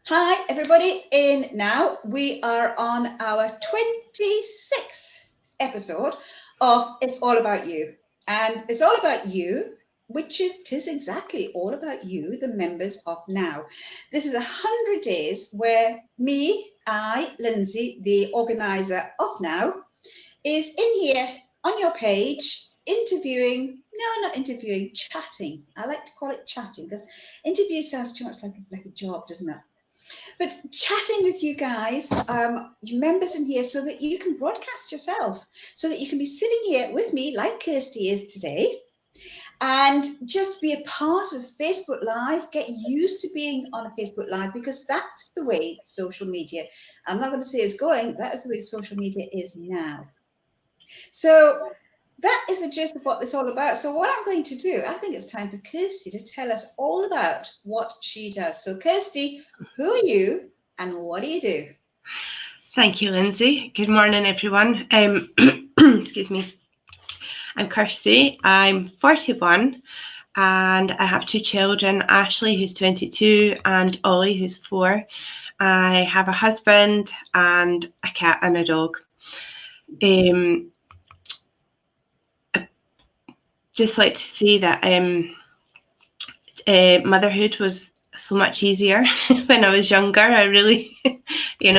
Hi everybody, in now we are on our 26th episode of It's All About You. And it's all about you, which is, 'tis exactly all about you, the members of Now. This is 100 days where Lindsay, the organizer of Now, is in here on your page interviewing, no, not interviewing, chatting. I like to call it chatting because interview sounds too much like a job, doesn't it? But chatting with you guys, you members in here, so that you can broadcast yourself, so that you can be sitting here with me like Kirsty is today, and just be a part of Facebook Live, get used to being on a Facebook Live, because that's the way social media, I'm not going to say is going, that is the way social media is now. So that is the gist of what this is all about. So what I'm going to do, I think it's time for Kirsty to tell us all about what she does. So Kirsty, who are you and what do you do? Thank you, Lindsay. Good morning, everyone. Excuse me. I'm Kirsty. I'm 41 and I have two children, Ashleigh, who's 22, and Ollie, who's 4. I have a husband and a cat and a dog. Just like to say that motherhood was so much easier when I was younger. I really, you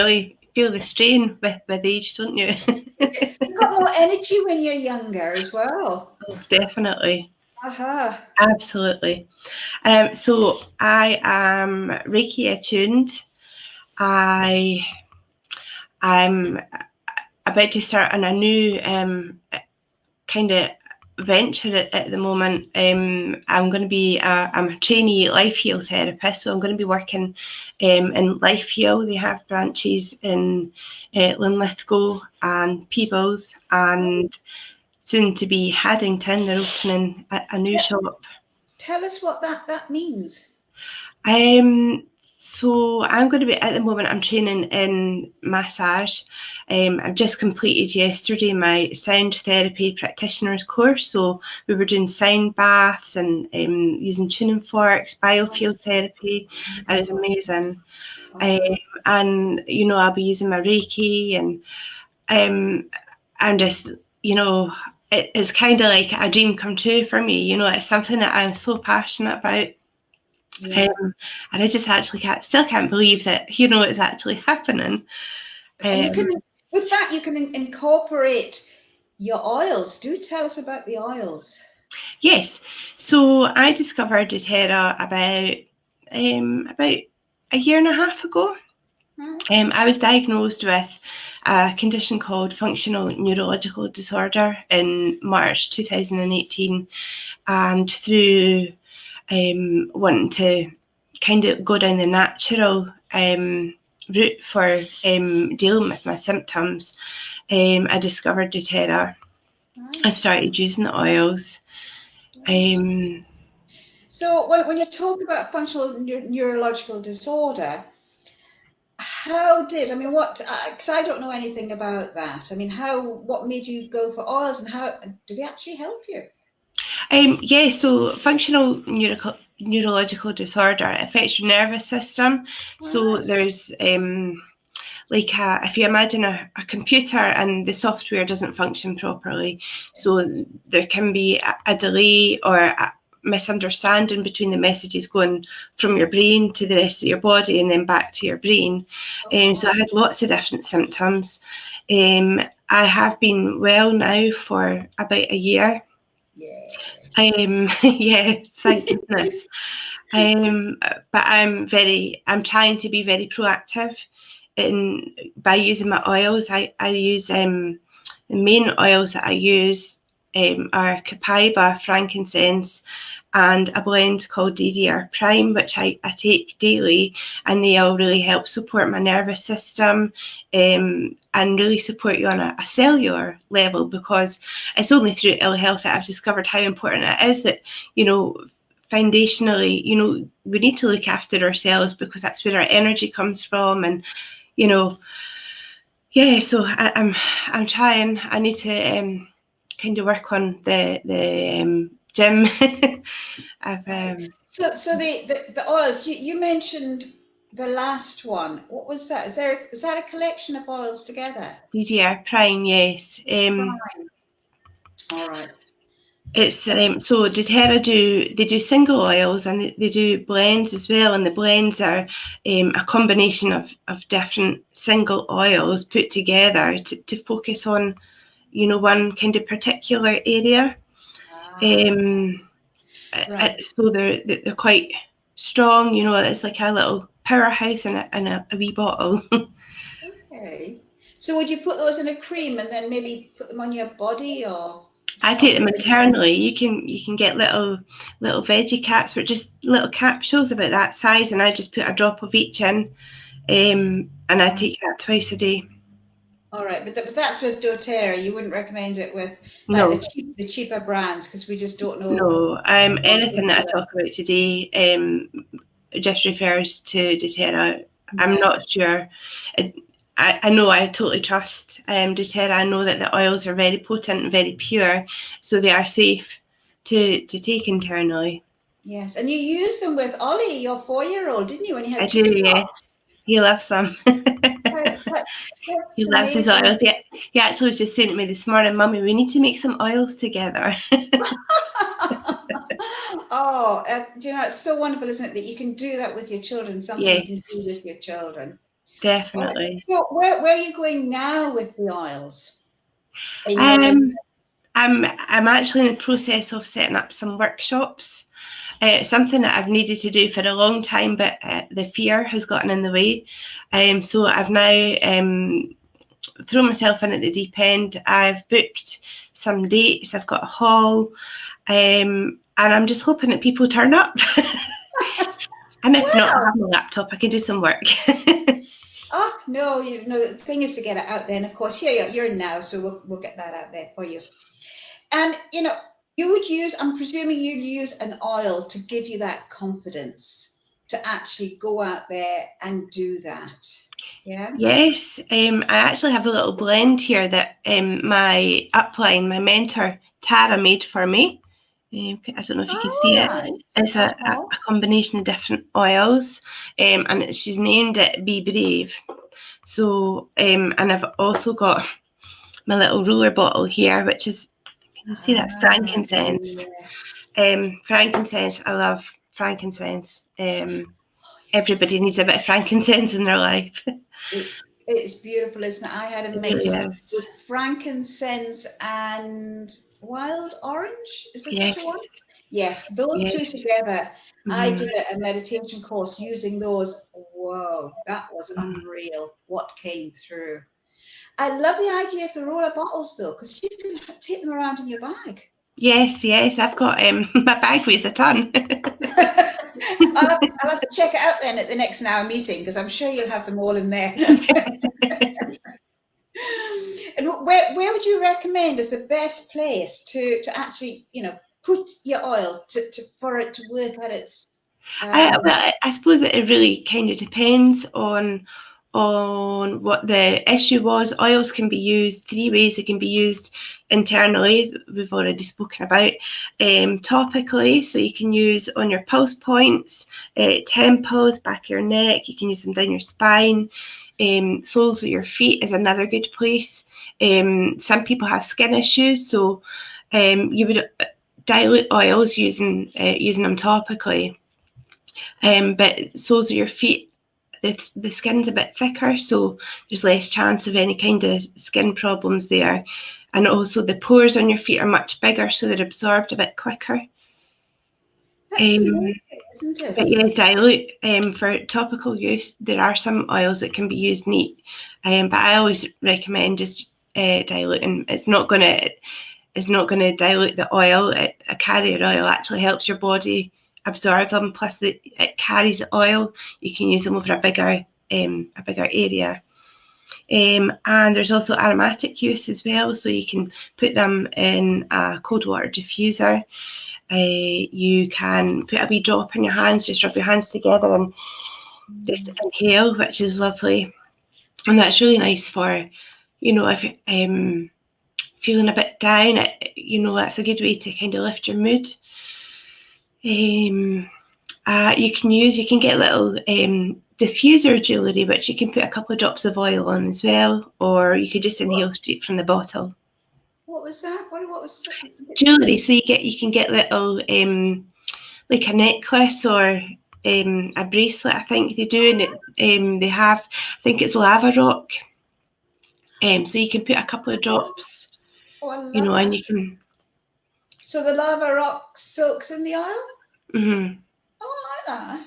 feel the strain with age, don't you? You've got more energy when you're younger as well. Oh, definitely. Uh-huh. Absolutely. So I am Reiki attuned. I'm about to start on a new kind of venture at the moment. I'm going to be I'm a trainee LifeHeal Therapist, so I'm going to be working in LifeHeal. They have branches in Linlithgow and Peebles, and soon to be Haddington. They're opening a new shop. Tell us what that means. So I'm going to be, at the moment, I'm training in massage. I've just completed yesterday my sound therapy practitioner's course. So we were doing sound baths and using tuning forks, biofield therapy. It was amazing. And, I'll be using my Reiki, and I'm just, it's kind of like a dream come true for me. It's something that I'm so passionate about. Yeah. And I just actually still can't believe that, it's actually happening. And with that, you can incorporate your oils. Do tell us about the oils. Yes. So I discovered doTERRA about a year and a half ago. I was diagnosed with a condition called functional neurological disorder in March 2018, and through wanting to kind of go down the natural route for dealing with my symptoms, I discovered doTERRA. Nice. I started using the oils. So when you talk about functional neurological disorder, because I don't know anything about that. I mean, what made you go for oils, and how do they actually help you? Yeah, so functional neurological disorder affects your nervous system. Wow. So there's if you imagine a computer and the software doesn't function properly, so there can be a delay or a misunderstanding between the messages going from your brain to the rest of your body and then back to your brain. So I had lots of different symptoms. I have been well now for about a year. Yes, thank goodness. But I'm trying to be very proactive by using my oils. I use the main oils that I use are copaiba, frankincense, and a blend called DDR Prime, which I take daily, and they all really help support my nervous system and really support you on a cellular level, because it's only through ill health that I've discovered how important it is that, foundationally, we need to look after ourselves, because that's where our energy comes from. And so I'm trying. I need to kind of work on the gym. So the oils you mentioned, the last one, what was that? Is that a collection of oils together? DDR Prime, yes. Prime. All right. It's so doTERRA do single oils, and they do blends as well, and the blends are a combination of different single oils put together to focus on, you know, one kind of particular area. Right. So they're quite strong, you know. It's like a little powerhouse in a wee bottle. Okay. So would you put those in a cream and then maybe put them on your body, or? I take them internally. You can get little veggie caps, but just little capsules about that size, and I just put a drop of each in, and I take that twice a day. All right, but that's with doTERRA. You wouldn't recommend it with No. like the cheaper brands, because we just don't know. No, anything that I talk about today just refers to doTERRA. I'm not sure. I know I totally trust doTERRA. I know that the oils are very potent and very pure, so they are safe to take internally. Yes, and you used them with Ollie, your 4-year-old, didn't you? When you had I do, yes. He loves them. He loves his oils. Yeah, he actually was just saying to me this morning, "Mummy, we need to make some oils together." Oh, you know, it's so wonderful, isn't it, that you can do that with your children? Something you can do with your children. Definitely. Right. So where are you going now with the oils? I'm actually in the process of setting up some workshops. Something that I've needed to do for a long time, but the fear has gotten in the way. So I've now thrown myself in at the deep end. I've booked some dates. I've got a hall, and I'm just hoping that people turn up. And if not, I have my laptop. I can do some work. Oh no, the thing is to get it out there. And of course, here you're now, so we'll get that out there for you. And you would use, I'm presuming you'd use an oil to give you that confidence to actually go out there and do that. Yeah. Yes, I actually have a little blend here that my upline, my mentor Tara, made for me. I don't know if you can see it. It's a combination of different oils, and she's named it Be Brave. So, and I've also got my little roller bottle here, which is, can you see that? Frankincense. Yes. Frankincense, I love frankincense. Everybody needs a bit of frankincense in their life. It's beautiful, isn't it? I had a mix with frankincense and wild orange. Is this such a one? Yes, those two together. Mm-hmm. I did a meditation course using those. Whoa, that was unreal what came through. I love the idea of the roller bottles though, because you can take them around in your bag. Yes, I've got my bag weighs a ton. I'll have to check it out then at the next hour meeting, because I'm sure you'll have them all in there. And where would you recommend is the best place to actually, put your oil for it to work at its? I suppose it really kind of depends on what the issue was. Oils can be used 3 ways. They can be used internally, we've already spoken about, topically, so you can use on your pulse points, temples, back of your neck. You can use them down your spine. Soles of your feet is another good place. Some people have skin issues, so you would dilute oils using them topically. But soles of your feet, the skin's a bit thicker, so there's less chance of any kind of skin problems there. And also the pores on your feet are much bigger, so they're absorbed a bit quicker. That's amazing, isn't it? But yeah, dilute. For topical use, there are some oils that can be used neat, but I always recommend just diluting. It's not going to dilute the oil. A carrier oil actually helps your body absorb them, plus it carries the oil. You can use them over a bigger area. And there's also aromatic use as well, so you can put them in a cold water diffuser. You can put a wee drop in your hands, just rub your hands together and just inhale, which is lovely. And that's really nice for, if you're feeling a bit down, that's a good way to kind of lift your mood. You can get little diffuser jewellery, which you can put a couple of drops of oil on as well, or you could just inhale straight from the bottle. What was that? What was jewellery? So you can get little like a necklace or a bracelet. I think they do, and they have. I think it's lava rock. So you can put a couple of drops. Oh, I love and that. you can. So the lava rock soaks in the oil? Mm-hmm. Oh, I like that.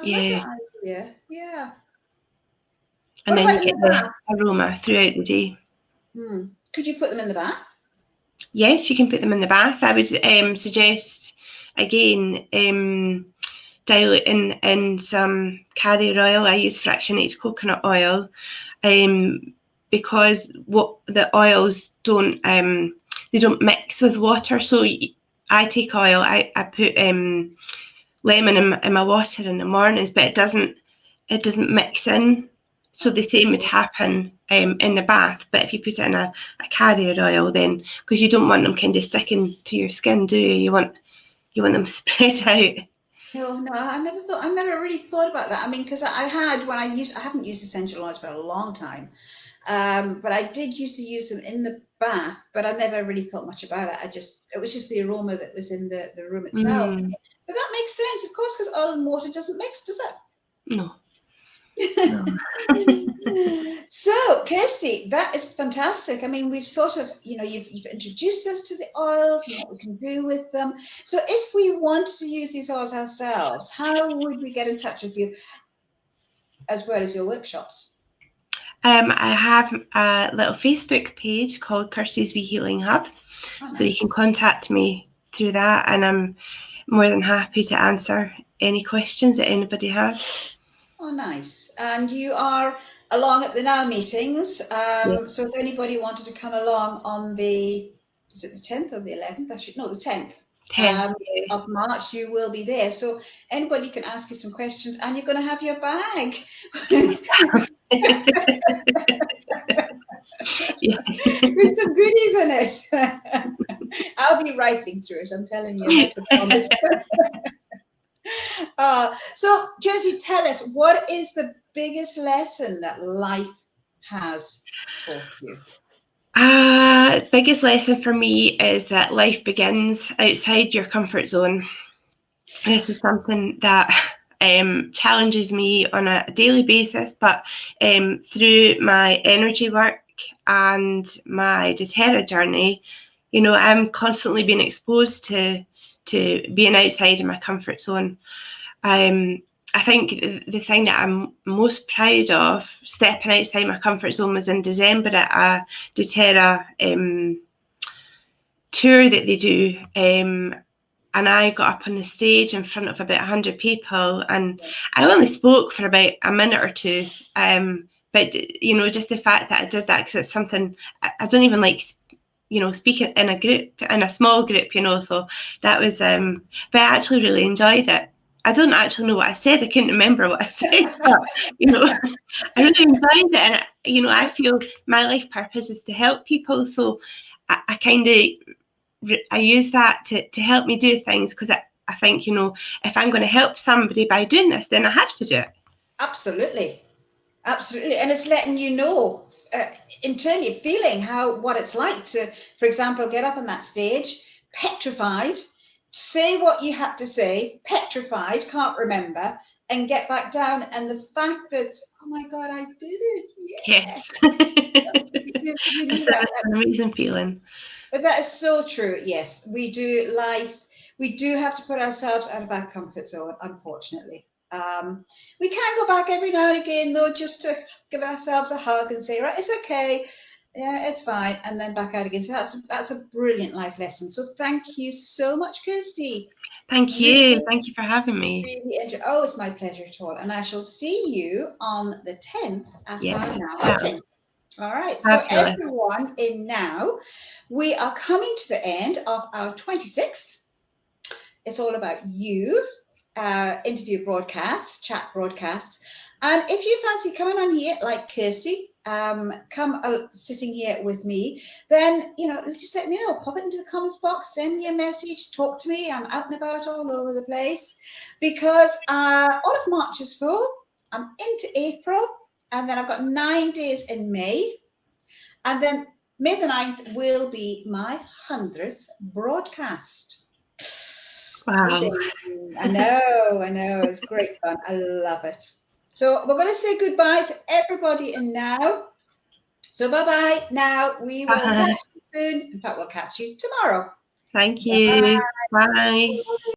I Yeah. love that idea. Yeah. And What then about you in get the the bath? aroma throughout the day. Could you put them in the bath? Yes, you can put them in the bath. I would suggest, again, diluting in some carrier oil. I use fractionated coconut oil, because what the oils don't they don't mix with water. So I take oil. I put lemon in my water in the mornings, but it doesn't mix in. So the same would happen in the bath, but if you put it in a carrier oil, then, because you don't want them kind of sticking to your skin, do you? You want them spread out. No, I never really thought about that. I mean, because I haven't used essential oils for a long time, but I did used to use them in the bath, but I never really thought much about it. It was just the aroma that was in the room itself. But that makes sense, of course, because oil and water doesn't mix, does it? No. So, Kirsty, that is fantastic. I mean, we've sort of, you've introduced us to the oils and what we can do with them. So if we want to use these oils ourselves, how would we get in touch with you as well as your workshops? I have a little Facebook page called Kirsty's Wee Healing Hub. Oh, nice. So you can contact me through that, and I'm more than happy to answer any questions that anybody has. Oh, nice. And you are along at the Now meetings. Yes. So if anybody wanted to come along on is it the 10th or the 11th? The 10th. 10th, of March, you will be there. So anybody can ask you some questions, and you're going to have your bag. With some goodies in it. I'll be rifling through it, I'm telling you. That's a promise. So, Kirsty, tell us, what is the biggest lesson that life has taught you? Biggest lesson for me is that life begins outside your comfort zone. This is something that challenges me on a daily basis, but through my energy work and my doTERRA journey, I'm constantly being exposed to being outside of my comfort zone. I think the thing that I'm most proud of stepping outside my comfort zone was in December at a doTERRA tour that they do. And I got up on the stage in front of about 100 people, and I only spoke for about a minute or two. But, just the fact that I did that, because it's something I don't even like, speaking in a small group, so that was, but I actually really enjoyed it. I don't actually know what I said. I couldn't remember what I said, but, I really enjoyed it. And, I feel my life purpose is to help people. So I kind of, I use that to help me do things, because I think, if I'm going to help somebody by doing this, then I have to do it. Absolutely. And it's letting you know, internally feeling what it's like to, for example, get up on that stage, petrified, say what you had to say, petrified, can't remember, and get back down. And the fact that, oh my God, I did it. Yes. It's an amazing feeling. But that is so true. Yes, we do have to put ourselves out of our comfort zone, unfortunately. We can go back every now and again, though, just to give ourselves a hug and say, right, it's okay. Yeah, it's fine. And then back out again. So that's a brilliant life lesson. So thank you so much, Kirsty. Thank you. Thank you for having me. Really it's my pleasure at all. And I shall see you on the 10th at our Now meeting. All right. So everyone in Now, we are coming to the end of our 26th. It's all about you. Interview broadcasts, chat broadcasts. And if you fancy coming on here like Kirsty, come sitting here with me, then, just let me know. Pop it into the comments box, send me a message, talk to me. I'm out and about all over the place, because all of March is full. I'm into April, and then I've got 9 days in May, and then May the 9th will be my 100th broadcast. Wow. I know, it's great fun. I love it. So we're going to say goodbye to everybody in now. So bye-bye now. We will catch you soon. In fact, we'll catch you tomorrow. Thank you. Bye.